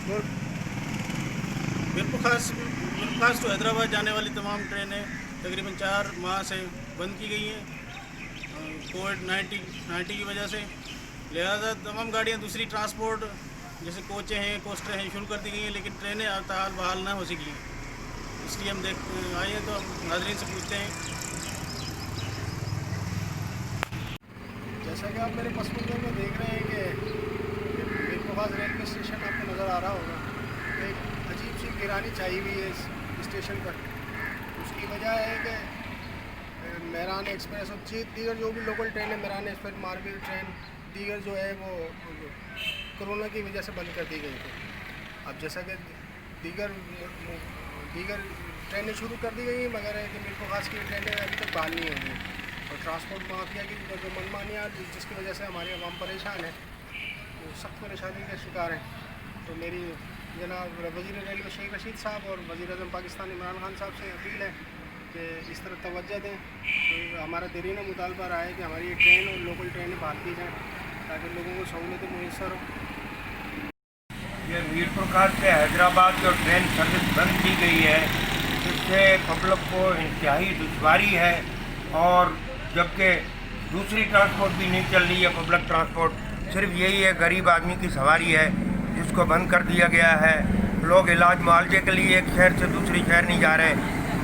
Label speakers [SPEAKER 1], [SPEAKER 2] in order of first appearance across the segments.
[SPEAKER 1] और मीरपुर खास टू हैदराबाद जाने वाली तमाम ट्रेनें तकरीबन 4 माह से बंद की गई हैं कोविड-19 की वजह से। लिहाजा तमाम गाड़ियां दूसरी ट्रांसपोर्ट जैसे कोचें हैं, कोस्टर हैं, शुरू कर दी गई हैं, लेकिन ट्रेनें ताहाल बहाल ना हो सकी हैं। इसलिए हम आए हैं तो हम नाज़रीन से पूछते हैं।
[SPEAKER 2] जैसा कि आप मेरे पस मंज़र में देख रहे हैं कि मीरपुर रेलवे स्टेशन आपको नज़र आ रहा होगा। एक अजीब सी वीरानी छाई हुई है इस स्टेशन पर। उसकी वजह है कि मेहरान एक्सप्रेस और दीगर जो भी लोकल ट्रेन है, मेहरान एक्सप्रेस, मारवील ट्रेन, दीगर जो है वो कोरोना की वजह से बंद कर दी गई थी। अब जैसा कि दीगर ट्रेनें शुरू कर दी गई हैं, मगर मीरपुर खास की ट्रेनें अभी तक बहाल नहीं हुई हैं। और ट्रांसपोर्ट माफिया की जो मनमानियाँ जिसकी वजह से हमारी आवाम परेशान है, वो सख्त परेशानी का शिकार है। तो मेरी जनाब वज़ीर रेलवे शेख रशीद साहब और वज़ीर आज़म पाकिस्तान इमरान खान साहब से अपील है कि इस तरफ तवज्जो दें। तो हमारा देरीन मुतालबा रहा है कि हमारी ये ट्रेन और लोकल ट्रेनें बहाल की जाएँ ताकि लोगों को सहूलतें मुयसर हो।
[SPEAKER 3] ये मीरपुर खास से हैदराबाद जो ट्रेन सर्विस बंद की गई है, इससे पब्लिक को इंतहाई दुश्वारी है। और जबकि दूसरी ट्रांसपोर्ट भी नहीं चल रही है, पब्लिक ट्रांसपोर्ट सिर्फ यही है गरीब आदमी की सवारी है जिसको बंद कर दिया गया है। लोग इलाज मुआवजे के लिए एक शहर से दूसरी शहर नहीं जा रहे,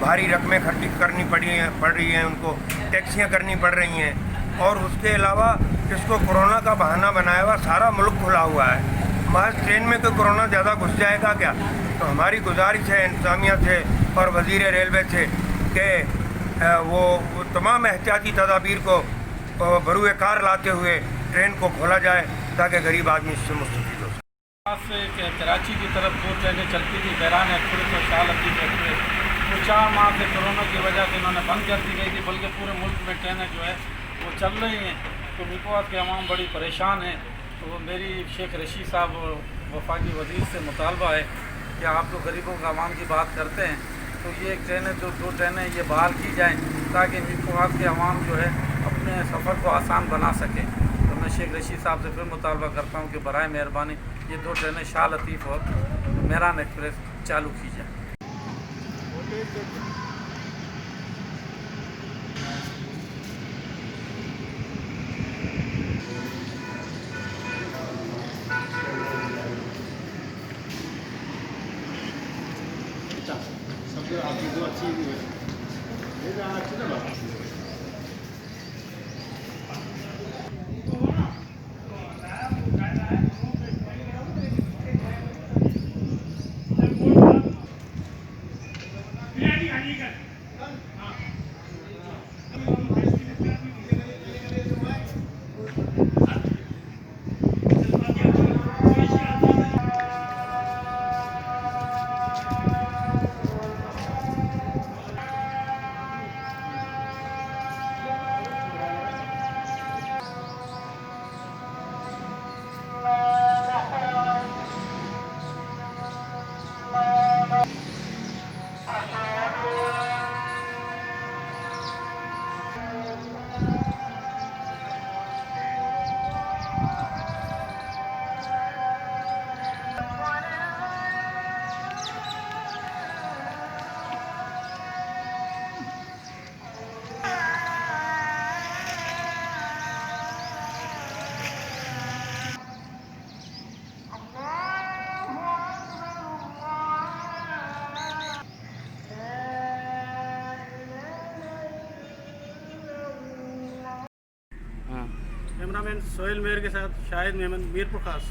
[SPEAKER 3] भारी रकमें खर्च करनी पड़ रही हैं, उनको टैक्सियाँ करनी पड़ रही हैं। और उसके अलावा इसको कोरोना का बहाना बनाया हुआ सारा मुल्क खुला हुआ है। महज ट्रेन में तो कोरोना ज़्यादा घुस जाएगा क्या? तो हमारी गुजारिश है इंतज़ामिया से और वज़ीर रेलवे से कि वो तमाम एहतियाती तदाबीर को बरूए कार लाते हुए ट्रेन को खोला जाए ताकि गरीब आदमी इससे मुस्तफ़ीद हो सके।
[SPEAKER 4] से कराची की तरफ 2 ट्रेनें चलती थी, बैरान एक्सप्रेस और शाह लतीफ़ एक्सप्रेस। वो 4 माह से कोरोना की वजह से इन्होंने बंद कर दी गई थी, बल्कि पूरे मुल्क में ट्रेनें जो है वो चल रही हैं। तो मीरपुर के अवाम बड़ी परेशान है। तो मेरी शेख रशीद साहब वफाकी वज़ीर से मुतालबा है कि आप लोग गरीबों का अवाम की बात करते हैं, तो ये ट्रेनें जो 2 ट्रेनें ये बहाल की जाएँ ताकि मीरपुर के अवाम जो है अपने सफ़र को आसान बना सकें। तो मैं शेख रशीद साहब से फिर मुतालबा करता हूँ कि बराए मेहरबानी ये 2 ट्रेनें शाह लतीफ़ और मेहरान एक्सप्रेस चालू की जाए।
[SPEAKER 2] सब आपकी जो अच्छी अच्छी ना बात।
[SPEAKER 1] कैमरामैन सोहेल मेहर के साथ शाहिद मेमन, मीरपुर खास।